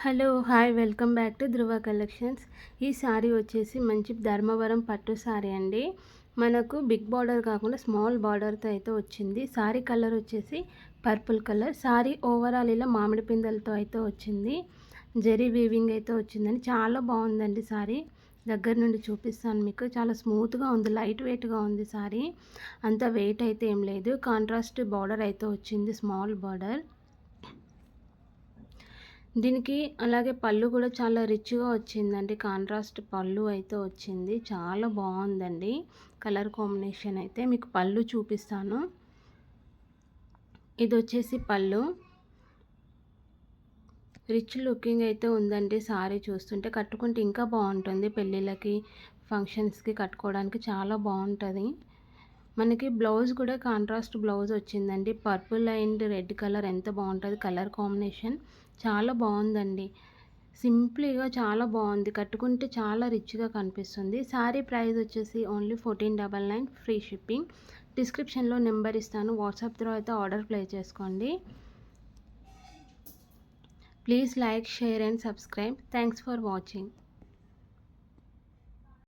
Hello hi welcome back to Dhruva collections. ఈ శారీ వచ్చేసి మంచి ధర్మవరం పట్టు శారీ అండి. మనకు బిగ్ బార్డర్ కాకుండా స్మాల్ బార్డర్తో అయితే వచ్చింది. శారీ కలర్ వచ్చేసి పర్పుల్ కలర్. శారీ ఓవరాల్ ఇలా మామిడి పిందెలతో అయితే వచ్చింది. జరీ వీవింగ్ అయితే వచ్చిందండి. చాలా బాగుందండి శారీ. దగ్గర నుండి చూపిస్తాను మీకు. చాలా స్మూత్గా ఉంది, లైట్ వెయిట్గా ఉంది శారీ. అంత వెయిట్ అయితే ఏం లేదు. కాంట్రాస్ట్ బార్డర్ అయితే వచ్చింది, స్మాల్ బార్డర్. దీనికి అలాగే పళ్ళు కూడా చాలా రిచ్గా వచ్చిందండి. కాంట్రాస్ట్ పళ్ళు అయితే వచ్చింది. చాలా బాగుందండి కలర్ కాంబినేషన్ అయితే. మీకు పళ్ళు చూపిస్తాను. ఇది వచ్చేసి పళ్ళు. రిచ్ లుకింగ్ అయితే ఉందండి. సారీ చూస్తుంటే కట్టుకుంటే ఇంకా బాగుంటుంది. పెళ్ళిళ్ళకి, ఫంక్షన్స్కి కట్టుకోవడానికి చాలా బాగుంటుంది. మనకి బ్లౌజ్ కూడా కాంట్రాస్ట్ బ్లౌజ్ వచ్చిందండి. పర్పుల్ అండ్ రెడ్ కలర్ ఎంత బాగుంటుంది కలర్ కాంబినేషన్. చాలా బాగుందండి. సింపుల్గా చాలా బాగుంది. కట్టుకుంటే చాలా రిచ్గా కనిపిస్తుంది. శారీ ప్రైస్ వచ్చేసి ఓన్లీ 1499, ఫ్రీ షిప్పింగ్. డిస్క్రిప్షన్లో నెంబర్ ఇస్తాను. వాట్సాప్ త్రూ అయితే ఆర్డర్ ప్లేస్ చేసుకోండి. Please like, share and subscribe. Thanks for watching.